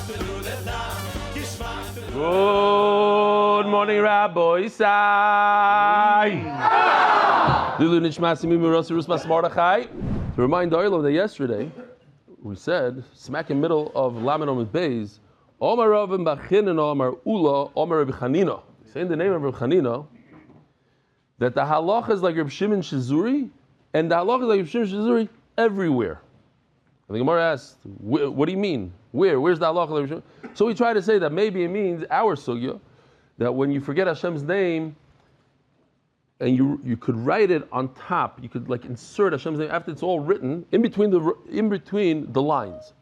Good morning, Rabbi Isai. To remind the Oilov that yesterday we said, smack in the middle of Lamed Omid Beis, Omar Ravim Bachin and Omar Ula, Omar Rabbi Chanina. Saying the name of Rabbi Chanina, that the halach is like Rabbi Shimon Shizuri, and the halach is like Rabbi Shimon Shizuri everywhere. And the Gemara asked, what do you mean? Where's the halach like Rabbi Shimon? So we try to say that maybe it means our sugya, that when you forget Hashem's name, and you could write it on top, you could like insert Hashem's name after it's all written in between the lines.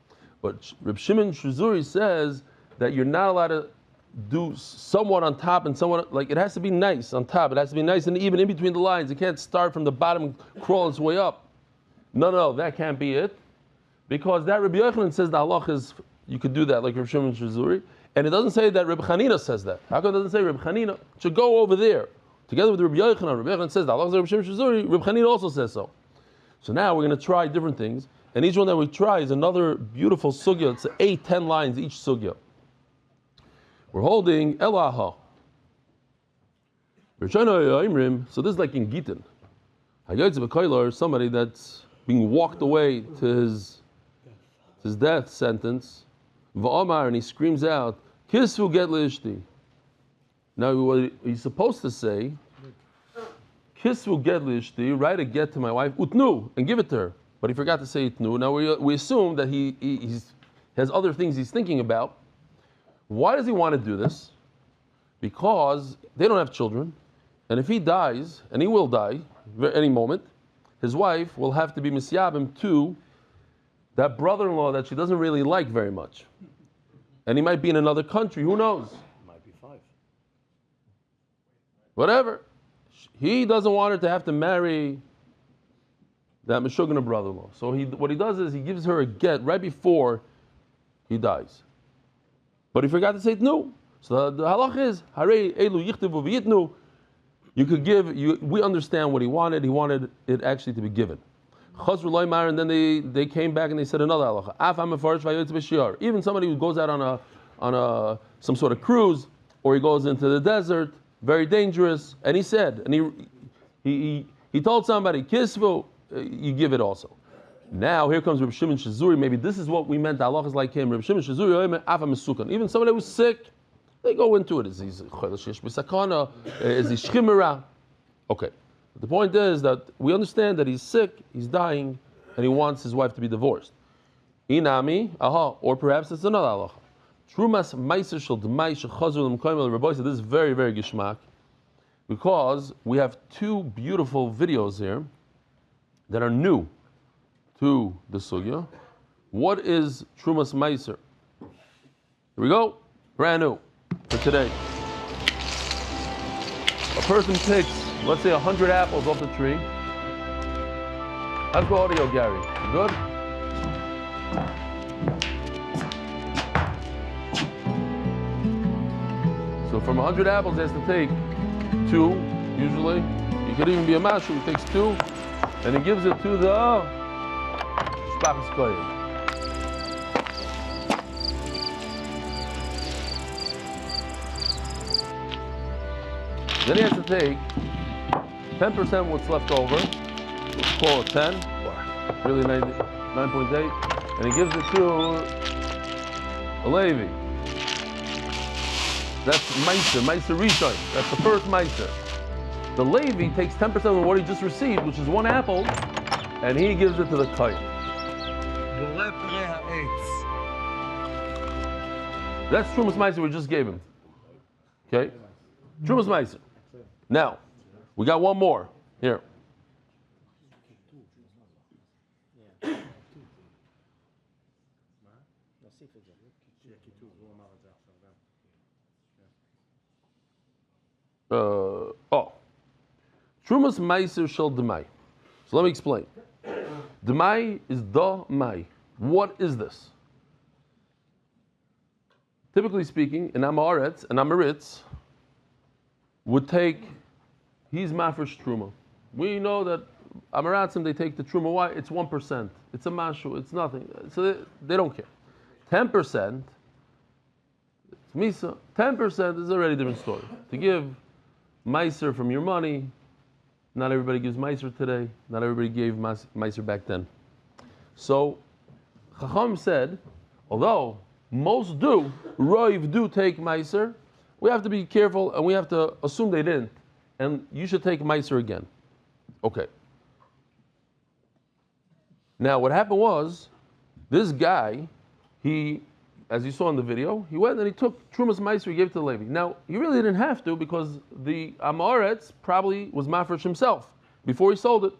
But Reb Shimon Shizuri says that you're not allowed to do somewhat on top and somewhat, like it has to be nice on top, it has to be nice and even in between the lines. It can't start from the bottom and crawl its way up. No, that can't be it. Because that Rabbi Yochanan says the halach is, you could do that like Reb Shimon Shizuri, and it doesn't say that Reb Chanina says that. How come it doesn't say Reb Chanina? It should go over there. Together with Rabbi Yochanan. Rabbi Yochanan says that halach is Reb Shimon Shizuri, Reb Chanina also says so. So now we're going to try different things, and each one that we try is another beautiful sugya. It's 8-10 lines each sugya. We're holding Elaha. So this is like in Gittin. Somebody that's being walked away to his death sentence. And he screams out, Kisvu get li'ishti. Now what he's supposed to say, Kisvu get li'ishti, write a get to my wife, utnu, and give it to her. But he forgot to say utnu. Now we assume that he has other things he's thinking about. Why does he want to do this? Because they don't have children, and if he dies, and he will die at any moment, his wife will have to be misyabim to that brother-in-law that she doesn't really like very much. And he might be in another country, who knows? Might be 5. Whatever. He doesn't want her to have to marry that Meshuggah brother-in-law. So what he does is he gives her a get right before he dies. But he forgot to say no. So the halach is, Harei elu yichtivu v'yitnu. You could give, we understand what he wanted. He wanted it actually to be given. Chazru loymar, and then they came back and they said another halacha. Af ha'mefarish v'yotz b'shiar. Even somebody who goes out on some sort of cruise, or he goes into the desert, very dangerous, and he said, and he told somebody, kisvu, you give it also. Now here comes Reb Shimon Shizuri. Maybe this is what we meant. The halach is like him. Reb Shimon Shizuri, af ha'mesukan. Even somebody who's sick, they go into it. Is he shchimera? Okay. The point is that we understand that he's sick, he's dying, and he wants his wife to be divorced. Inami, or perhaps it's another halacha. Trumas meiser shel d'mai shechazu l'mkoyim el Rabbi said this is very, very gishmak, because we have two beautiful videos here that are new to the sugya. What is Trumas meiser? Here we go, brand new for today. A person picks, let's say, 100 apples off the tree. How's the audio, Gary? You good? So from 100 apples, he has to take 2, usually. It could even be a mashu. He takes 2, and he gives it to the shpachas koyim. Then he has to take 10% what's left over, let's call it 10, really 9.8, and he gives it to a Levi. That's Meiser Rishon, that's the first Meiser. The Levi takes 10% of what he just received, which is 1 apple, and he gives it to the Kohen. That's Trumas Meiser we just gave him. Okay? Trumas Meiser. Now, we got one more here. Trumas Meiser shel Demai. So let me explain. Demai is the Mai. What is this? Typically speaking, an Amaritz would take, he's mafresh truma. We know that Amaratzim, they take the truma. Why? It's 1%. It's a mashu. It's nothing. So they don't care. 10%, Misa. 10% is already a different story. To give Meiser from your money, not everybody gives Meiser today. Not everybody gave Meiser back then. So, Chacham said, although most do, Roiv do take Meiser, we have to be careful and we have to assume they didn't. And you should take Meiser again. Okay. Now, what happened was, this guy, he, as you saw in the video, he went and he took Trumas Meiser, he gave it to the Levi. Now, he really didn't have to because the Amoretz probably was mafresh himself before he sold it.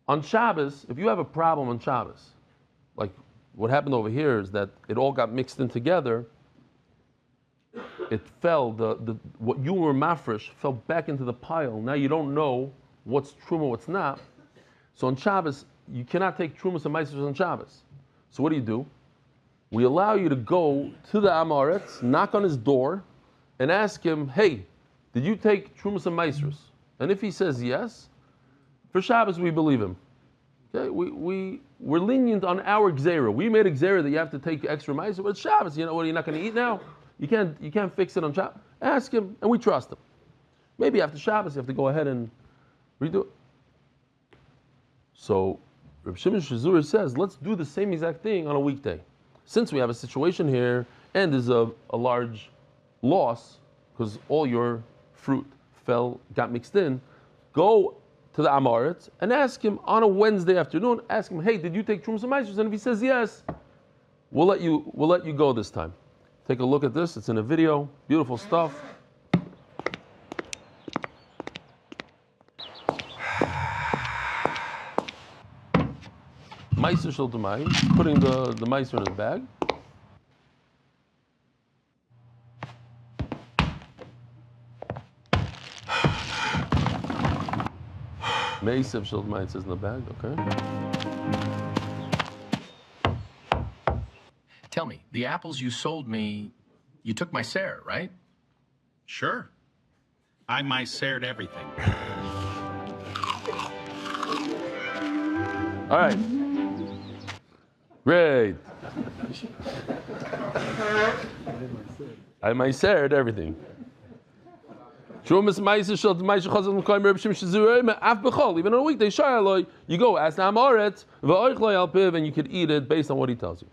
On Shabbos, if you have a problem on Shabbos, like what happened over here is that it all got mixed in together, it fell, what you were mafresh fell back into the pile. Now you don't know what's truma, what's not. So on Shabbos, you cannot take Trumas and Meisers on Shabbos. So what do? We allow you to go to the Amoretz, knock on his door, and ask him, hey, did you take Trumas and Meisers? And if he says yes, for Shabbos we believe him. Okay? We're lenient on our Gzera. We made a Gzera that you have to take extra Meiser, but it's Shabbos, you know what, you're not going to eat now? You can't fix it on Shabbos. Ask him, and we trust him. Maybe after Shabbos you have to go ahead and redo it. So Reb Shimon Chazarah says, let's do the same exact thing on a weekday. Since we have a situation here, and there's a large loss, because all your fruit got mixed in, go to the Amoretz and ask him on a Wednesday afternoon, ask him, hey, did you take Trumas and Meisers? And if he says yes, we'll let you go this time. Take a look at this, it's in a video, beautiful stuff. Meiser shel Tamai, putting the Meiser in his bag. Meiser shel Tamai, it says in the bag, okay. Tell me, the apples you sold me, you took my Sarah, right? Sure. I Meisered everything. All right. Great. I Meisered everything. Even on a weekday, you go ask the Amoretz, and you could eat it based on what he tells you.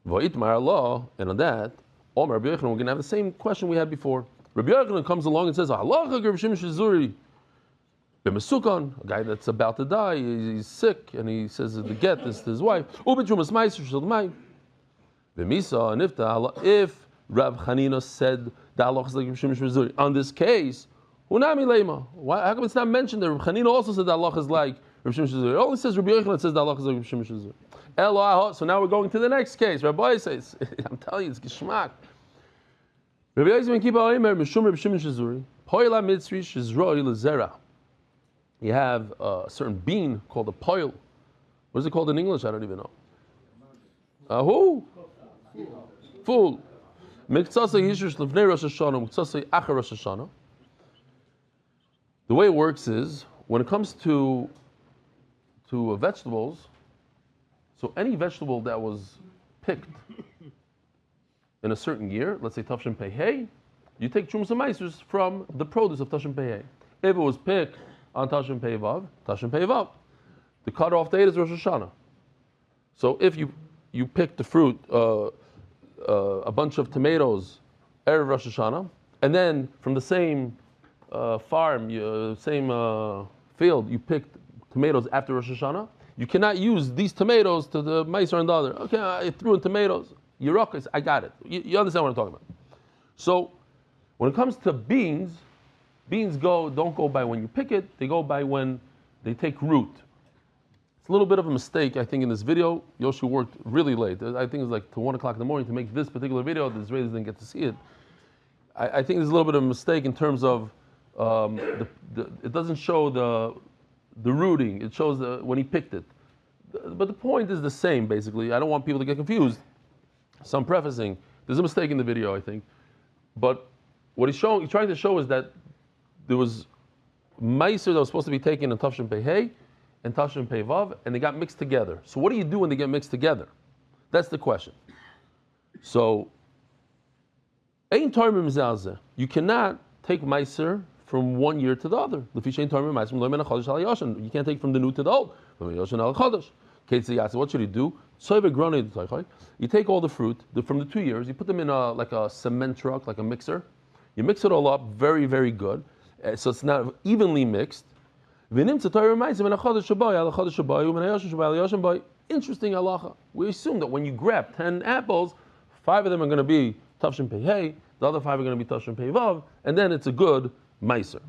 And on that, we're going to have the same question we had before. Rabbi Yochanan comes along and says, a guy that's about to die, he's sick, and he says to get this to his wife. And if Rav Chanina said the halach is like Rav Shimon Shazuri, on this case, how come it's not mentioned that Rav Chanina also said the halach is like Rav Shimon Shazuri? It only says Rabbi Yochanan says the halach is like Rav Shimon Shazuri. So now we're going to the next case. Rabbi says, I'm telling you, it's geschmack. Rabbi Yochanan keep on Mishum Rav Shimon Shazuri. Poila mitzri shizroi lezera. You have a certain bean called a poil. What is it called in English? I don't even know. Who? Fool. The way it works is, when it comes to vegetables, so any vegetable that was picked in a certain year, let's say Tafshin Pei Hey, you take Trumas and Meisers from the produce of Tafshin Pei Hey. If it was picked on Tafshin Pei Vav, Tafshin Pei Vav, the cutoff date is Rosh Hashanah. So if you pick the fruit, a bunch of tomatoes, Erev Rosh Hashanah, and then from the same farm, same field, you picked tomatoes after Rosh Hashanah, you cannot use these tomatoes to the Meiser and the other. Okay, I threw in tomatoes. Yerokas, I got it. You understand what I'm talking about. So when it comes to beans don't go by when you pick it, they go by when they take root. It's a little bit of a mistake, I think, in this video. Yoshi worked really late. I think it's like to 1 o'clock in the morning to make this particular video. The Israelis didn't get to see it. I think there's a little bit of a mistake in terms of it doesn't show the rooting. It shows when he picked it. But the point is the same, basically. I don't want people to get confused. So I'm prefacing. There's a mistake in the video, I think. But what he's trying to show is that there was Meiser that was supposed to be taken in Tafshin Pei Hey and Tafshin Pei Vav, and they got mixed together. So what do you do when they get mixed together? That's the question. So Ein Tormim Zalzeh. You cannot take Meiser from one year to the other. You can't take from the new to the old. What should you do? You take all the fruit from the 2 years, you put them in like a cement truck, like a mixer. You mix it all up very, very good, so it's not evenly mixed. Interesting halacha. We assume that when you grab 10 apples, 5 of them are going to be Tavshin Pei Hey, the other 5 are going to be Tavshin Pei Vav, and then it's a good Meiser.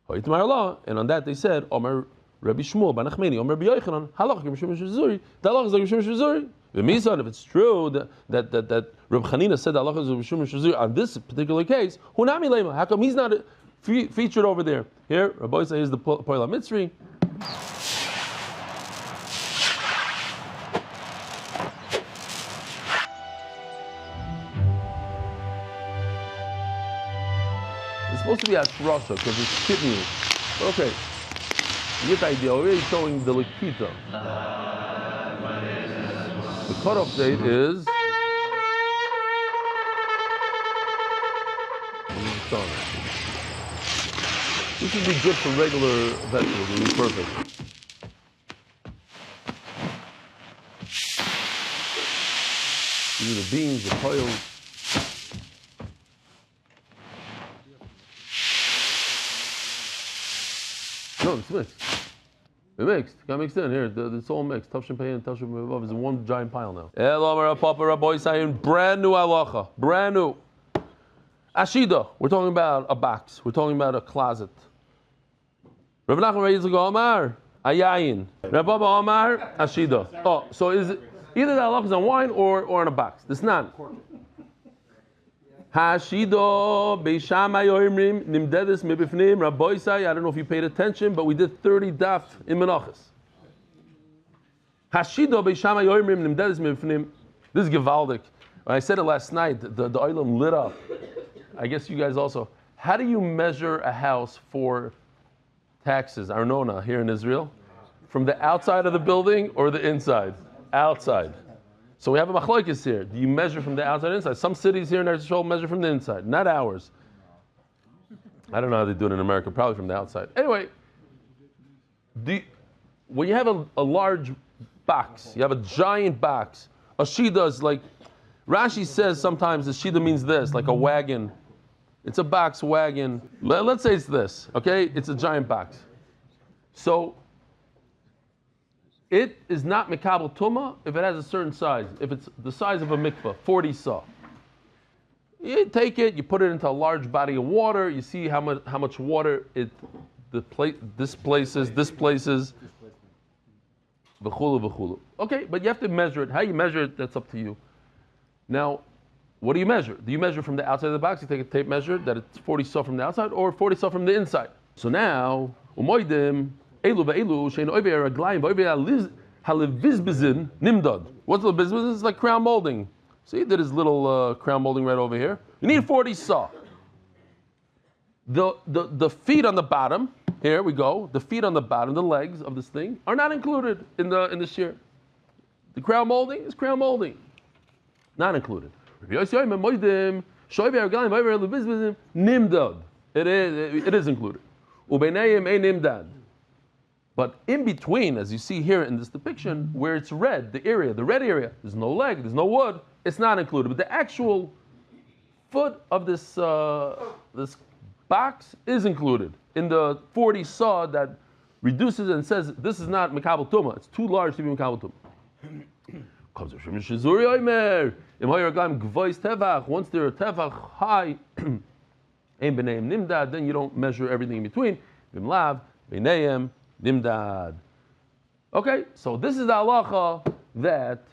And on that they said, Omer Rabbi Shmuel, Banachmeni, Omer Rabbi Yochanan, Halach Gemshim Shizuri, the halach is like Gemshim Shizuri. If it's true that Rabbi Chanina said that halach is Gemshim Shizuri on this particular case, Hunami Lema, how come he's not featured over there? Here, Rabbi says, here's the Poila Mitzri. It's supposed to be Ashrasha because it's kidney. Okay. You get the idea. We're already showing the Lakita. The cutoff date is. This would be good for regular vegetables. It would be perfect. These are the beans, the coils. No, it's mixed. It's mixed. It got mixed in here. It's all mixed. Tavshin Pei and Tavshin Pei Vav is in one giant pile now. Brand new halacha. Brand new. Ashida. We're talking about a box. We're talking about a closet. Rav Nachman ready to go Omar. Ayayin. Rav Baba Omar. Ashida. Oh, so is it either the halacha is on wine or in a box? This not. Hashido Beishama Yoimrim Nimdedes Mibifnim Rabboisai. I don't know if you paid attention, but we did 30 daf in Menachos. Hashido Beishama Yoimrim Nimdedes Mibifnim. This is Givaldic. When I said it last night, the oilam lit up. I guess you guys also. How do you measure a house for taxes, Arnona, here in Israel? From the outside of the building or the inside? Outside. So we have a machlokes here. Do you measure from the outside and inside? Some cities here in Eretz Yisrael measure from the inside, not ours. I don't know how they do it in America, probably from the outside. Anyway, when you have a large box, you have a giant box, a shida is like, Rashi says sometimes the shida means this, like a wagon. It's a box wagon. Let's say it's this, okay? It's a giant box. So, it is not mikabel tuma if it has a certain size. If it's the size of a mikveh, 40 saw. You take it, you put it into a large body of water. You see how much water displaces. V'chulu v'chulu. Okay, but you have to measure it. How you measure it, that's up to you. Now, what do you measure? Do you measure from the outside of the box? You take a tape measure that it's 40 saw from the outside, or 40 saw from the inside. So now, umoidim. What's the levizbizin? It's like crown molding. See, that is little crown molding right over here. You need 40 saw. The feet on the bottom, here we go. The feet on the bottom, the legs of this thing, are not included in the shear. The crown molding is crown molding, not included. It is included. But in between, as you see here in this depiction, where it's red, the red area, there's no leg, there's no wood, it's not included. But the actual foot of this this box is included in the 40 saw that reduces and says this is not mikabel tuma. It's too large to be mikabel tuma. Once they're tevach high, then you don't measure everything in between. Nimdad. Okay, so this is the halacha that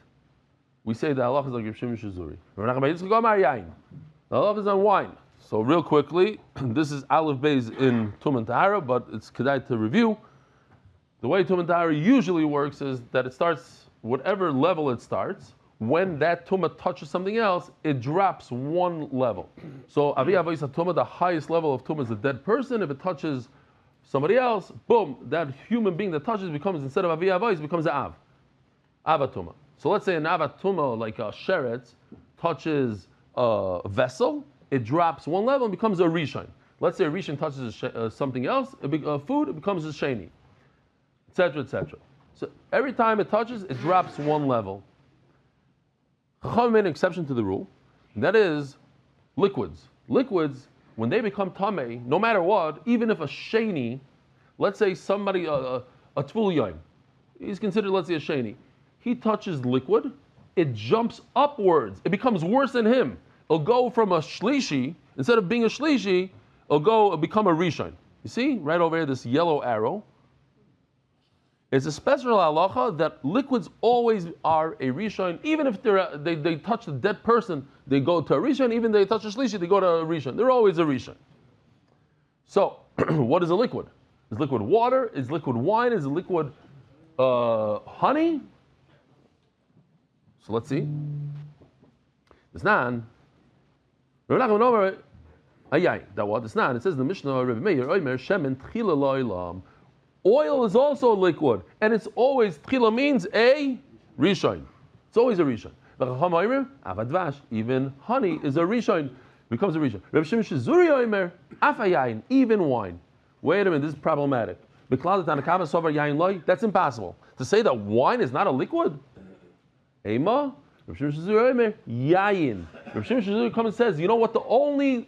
we say the halacha is like Rav Shimon Shizuri. The halacha is on wine. So real quickly, this is Aleph Beis in Tum and Tahara, but it's kedai to review. The way Tum and Tahara usually works is that it starts, whatever level it starts, when that Tumah touches something else, it drops one level. So Avi Avos Tumah, the highest level of Tumah is a dead person. If it touches somebody else, boom, that human being that touches becomes, instead of Avi Avos, becomes an Avatuma. So let's say an Avatuma, like a Sheretz, touches vessel, it drops one level and becomes a rishon. Let's say a rishon touches something else, food, it becomes a sheni, etc., etc. So every time it touches, it drops one level. Chacham made an exception to the rule, and that is liquids. Liquids, when they become tamei, no matter what, even if a sheni, let's say somebody, a tful yain, he's considered, let's say, a sheni, he touches liquid, it jumps upwards, it becomes worse than him. It'll go from a shlishi, instead of being a shlishi, it'll become a rishon. You see, right over here, this yellow arrow. It's a special halacha that liquids always are a rishon, even if they touch the dead person, they go to a rishon. Even if they touch a shlishi, they go to a rishon. They're always a rishon. So, what is a liquid? Is liquid water? Is liquid wine? Is liquid honey? So let's see. It's not. That what it's not. It says in the Mishnah, Rebbe Meir, shemen tchila lo'ilam. Oil is also a liquid, and it's always, tchila means a rishon. It's always a rishon. Even honey is a rishon, becomes a rishon. Reb Shimon Shizuri oimer, afayayin, even wine. Wait a minute, this is problematic. That's impossible. To say that wine is not a liquid? Ema, Reb Shimon Shizuri oimer, yayin. Reb Shimon Shizuri comes and says, you know what, the only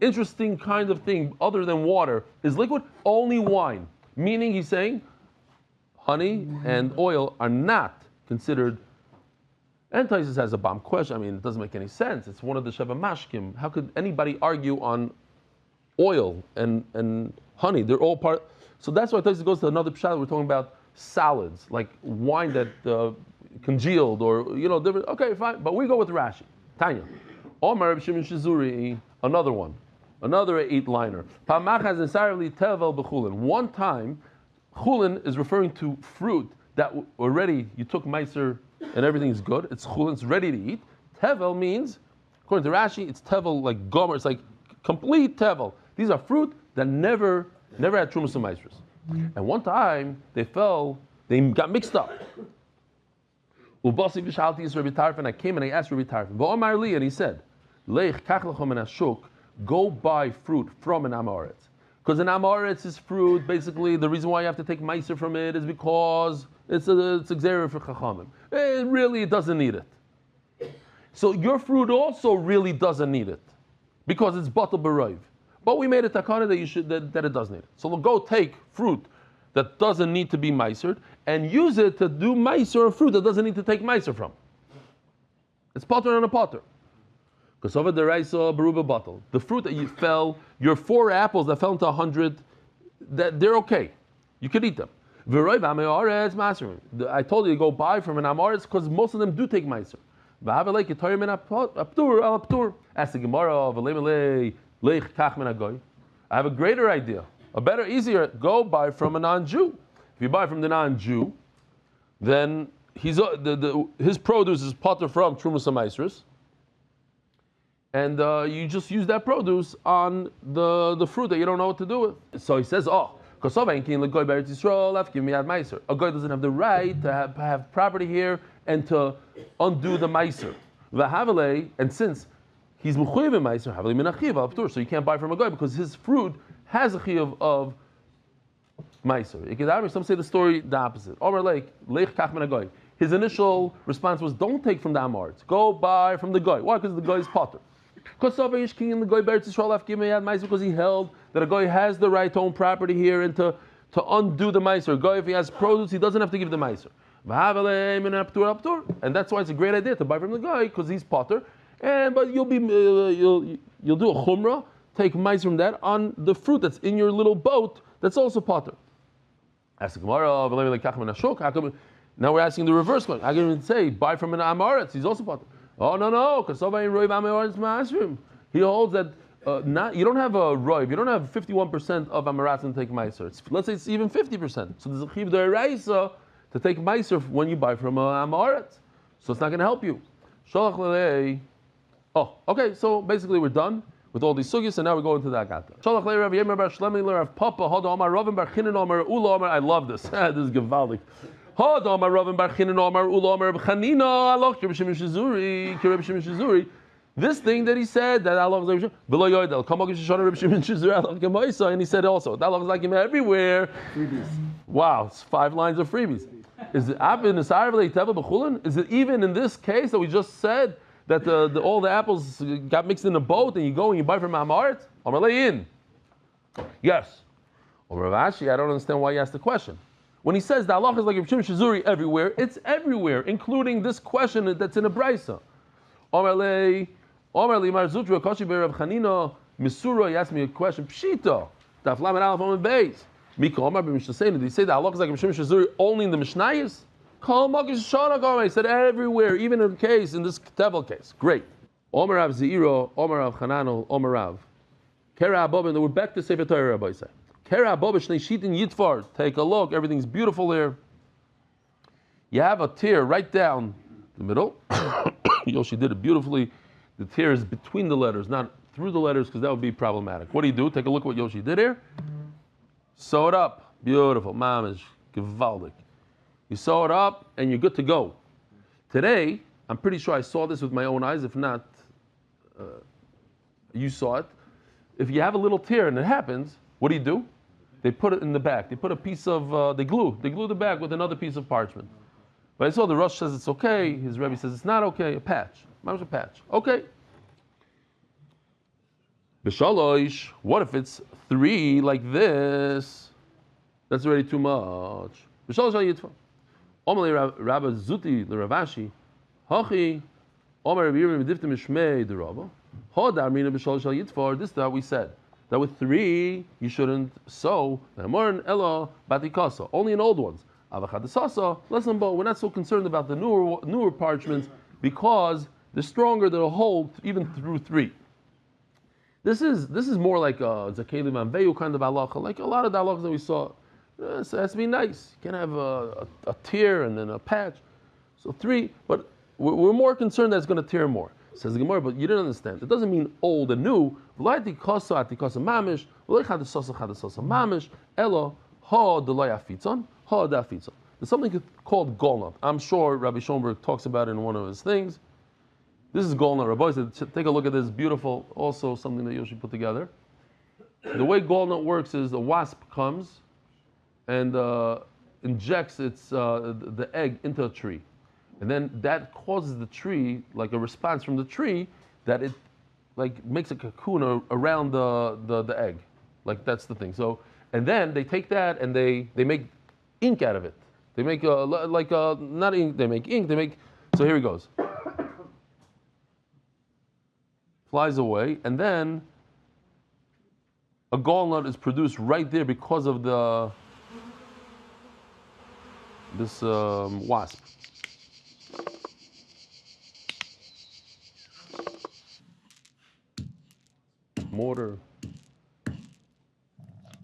interesting kind of thing other than water is liquid, only wine. Meaning he's saying honey and oil are not considered. And Taisus has a bomb question. I mean, it doesn't make any sense. It's one of the Sheva Mashkim. How could anybody argue on oil and honey? They're all part. So that's why Taisus goes to another pshat. We're talking about salads, like wine that congealed or, different. Okay, fine. But we go with Rashi. Tanya. Omar Shimon Shizuri, another one. Another 8-liner. One time, chulin is referring to fruit that already you took meiser and everything is good. It's chulin, it's ready to eat. Tevel means, according to Rashi, it's tevel like gomer. It's like complete tevel. These are fruit that never had trumas and meisers. And one time they got mixed up. Ubasi v'shalti is Rabbi Tarfon. I came and I asked Rabbi Tarfon. V'omar li, and he said, Leich kach lachem min hashuk. Go buy fruit from an Amoritz. Because an Amoritz is fruit, basically, the reason why you have to take meiser from it is because it's a xera for Chachamim. It doesn't need it. So your fruit also really doesn't need it. Because it's batal b'roiv. But we made a takana that it does need it. So we'll go take fruit that doesn't need to be meisered and use it to do meiser on fruit that doesn't need to take meiser from. It's potter on a potter. Because over the raisa baruba bottle, the fruit that your 4 apples that fell into 100, that they're okay. You could eat them. I told you to go buy from an Amoritz because most of them do take meiser. Ask the Gemara, I have a greater idea, a better, easier. Go buy from a non-Jew. If you buy from the non-Jew, then his produce is potter from Trumas HaMeisros. And you just use that produce on the fruit that you don't know what to do with. So he says, a guy doesn't have the right to have property here and to undo the meiser. And since he's mechuyev in meiser, so you can't buy from a guy because his fruit has a chiyuv of meiser. Some say the story the opposite. His initial response was, don't take from the Amoritz. Go buy from the guy. Why? Because the guy is potter. Because he held that a guy has the right to own property here and to undo the meiser. A guy, if he has produce, he doesn't have to give the meiser. And that's why it's a great idea to buy from the guy because he's potter. But you'll do a chumrah, take meiser from that on the fruit that's in your little boat that's also potter. Ask the Gemara. Now we're asking the reverse question. I can even say buy from an Amoritz. He's also potter. Oh no, because he holds that you don't have a roiv, you don't have 51% of Amoratzim to take meiser. Let's say it's even 50%. So there's a chiv d'oraisa to take meiser when you buy from Amoritz. So it's not going to help you. Oh, okay. So basically we're done with all these sugyas, and now we go into the agata. I love this. This is gewaldig. Hod Omar Ravin Bar Chinan Omar Ula Omar Chanina Aloch Reb Shimon Shizuri Reb Shimon Shizuri. This thing that he said that Allah was like below Yoidel, come on, Reb Shimon Shizuri, and he said also that Allah was like him everywhere. Freebies. Wow, it's 5 lines of freebies. Is it even in this case that we just said that all the apples got mixed in a boat and you go and you buy from Amart? In. Yes. Or Rav Ashi, I don't understand why you asked the question. When he says that Allah is like Reb Shimon Shizuri everywhere, it's everywhere, including this question that's in a brisa. Omerle Marzutra Koshi Be Rav Chanina Misura. He asked me a question. Pshita. Daf Lamed Aleph Amud Beis. Mika Omar b'Mishnah. Did he say that Allah is like Reb Shimon Shizuri only in the Mishnayos? Kol Makish Shana Gomei. He said everywhere, even in this Ketubel case. Great. Omer Rav Zeiro, Omer Rav Chananel, Omer Rav. Kera Abba, and we're back to Sefer Torah, Rabbi say. Kera Abba Shnei Shitin Yitfar. Take a look. Everything's beautiful here. You have a tear right down the middle. Yoshi did it beautifully. The tear is between the letters, not through the letters, because that would be problematic. What do you do? Take a look at what Yoshi did here. Sew it up. Beautiful. Mamish. Gewaldig. You sew it up, and you're good to go. Today, I'm pretty sure I saw this with my own eyes. If not, you saw it. If you have a little tear and it happens, what do? They put it in the back. They put a piece of, they glue the back with another piece of parchment. But I saw the Rosh says it's okay, his Rebbe says it's not okay, a patch. Mamish a patch. Okay. B'shalosh, what if it's 3 like this? That's already too much. B'shalosh al-yitfa. Omer Rabbi Zuti l'Ravashi, Hachi, Omer Rabbi Yirmiyah v'difta mishmei d'Rabba, Hodar mina b'shalosh al-yitfa. This that we said that with 3 you shouldn't sew. Amor elo batikasa, only in old ones. Avachadasasa, listen, but we're not so concerned about the newer parchments because they're stronger. They'll hold even through 3. This is more like a Zakeli Manveu kind of halacha, like a lot of the halachas that we saw. So it has to be nice. You can't have a tear and then a patch. So 3, but we're more concerned that it's going to tear more. Says the Gemara, but you didn't understand. It doesn't mean old and new. There's something called golnot. I'm sure Rabbi Schoenberg talks about it in one of his things. This is golnot. Rabbi said, take a look at this. Beautiful. Also something that Yoshi put together. The way golnot works is the wasp comes and injects the egg into a tree. And then that causes the tree, like a response from the tree, that it like makes a cocoon around the egg. Like that's the thing. So, and then they take that and they make ink out of it. They make not ink, they make ink, so here he goes. Flies away, and then a gallnut is produced right there because of this wasp. Mortar.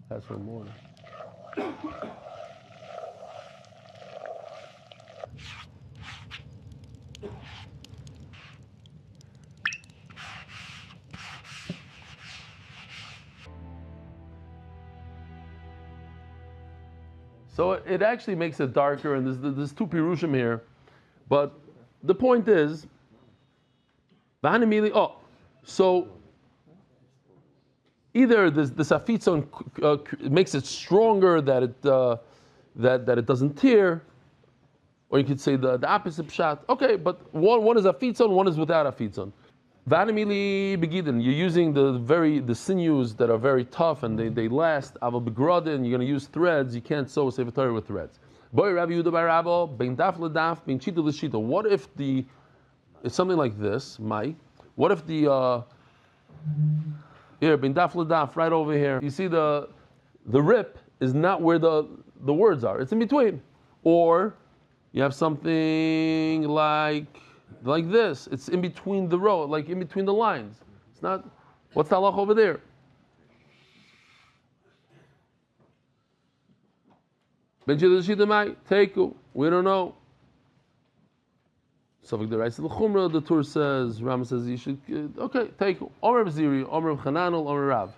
That's for mortar. So it actually makes it darker, and there's 2 pirushim here, but the point is, so either the safitzon makes it stronger that it doesn't tear, or you could say the opposite pshat. Okay, but one is afitzon, one is without afitzon. Vanimili begidin, you're using the sinews that are very tough and they last. Aval begrodin, you're going to use threads. You can't sew a Sefer Torah with threads. Boy, Rabbi Yehuda bar Rabba, ben daf ledaf, ben chita l'shita. What if it's something like this, Mai? What if here, ben daf ledaf, right over here. You see the rip is not where the words are. It's in between. Or you have something like this. It's in between the row, like in between the lines. It's not. What's the halach over there? Teiku. We don't know. Sofik the Reis of the Chumrah. The Tur says. Ram says you should. Okay, teiku. Omer Ziri, Omer Chananel, Omer Rav.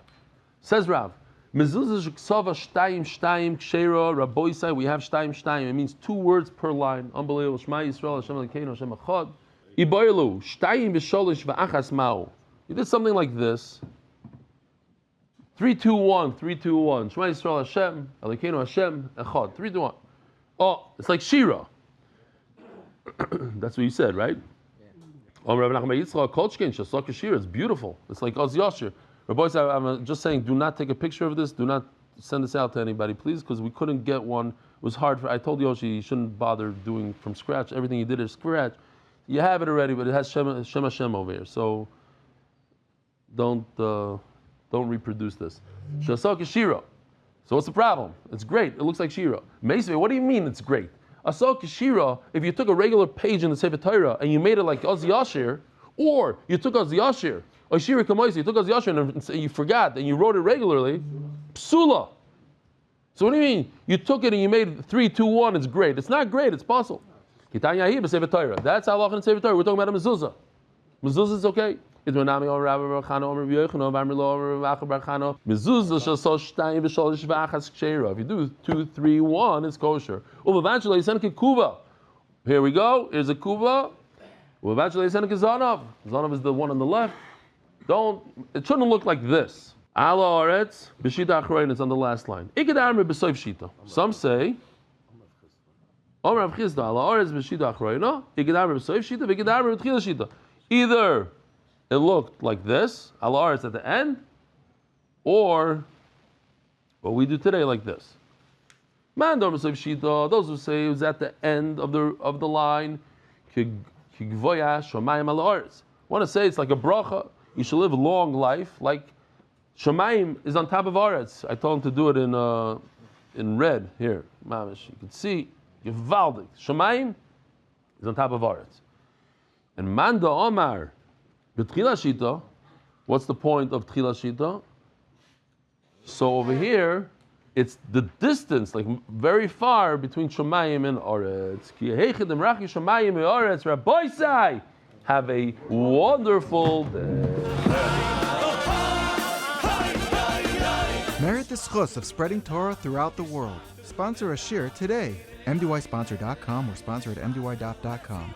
Says Rav. Mezuzah sheksava shtayim shtayim kshera raboisai. We have shtayim shtayim. It means 2 words per line. Unbelievable. Shema Yisrael Hashem Elokeinu Hashem Echad. Iboilu shtayim b'sholish v'achas ma'u. You did something like this. 3, 2, 1. 3, 2, 1. Shema Yisrael Hashem Elokeinu Hashem Echad. 3, 2, 1. Oh, it's like Shira. That's what you said, right? It's beautiful. It's like Oz Yashir. Rabbi, I'm just saying, do not take a picture of this. Do not send this out to anybody, please, because we couldn't get one. It was hard. I told Yoshi you shouldn't bother doing from scratch. Everything you did is scratch. You have it already, but it has Shem Hashem over here. So don't reproduce this. Shasaka Shira. So what's the problem? It's great. It looks like Shira. Meisvei, what do you mean it's great? Asok Shira, if you took a regular page in the Sefer Torah and you made it like Oz Yashir, or you took Oz Yashir, or Shira Kamoisi, you took Oz Yashir and you forgot and you wrote it regularly, psula. So what do you mean? You took it and you made 3, 2, 1, it's great. It's not great, it's possible. That's halach in Sefer Torah. We're talking about a mezuzah. Mezuzah is okay. Mezuzah if you do 2, 3, 1, it's kosher. Here we go. Here's a kuva. Zanav is the one on the left. It shouldn't look like this. Ala Aretz, B'shita Achroin is on the last line. Some say, either it looked like this, Ala Aretz at the end, or what we do today like this. Those who say it was at the end of the line, want to say it's like a bracha. You should live a long life. Like Shamayim is on top of Aretz. I told him to do it in red here. Mamish, you can see Gevaldik. Shamayim is on top of Aretz. And Manda Omar B'tchila Shita. What's the point of Tchila Shita? So over here, it's the distance, like very far between Shamayim and Aretz. Ki heichedim rachi Shamayim and Aretz. Rabbi Sai, have a wonderful day. Merit the schus of spreading Torah throughout the world. Sponsor a shir today. MDYsponsor.com or sponsor at MDY.com.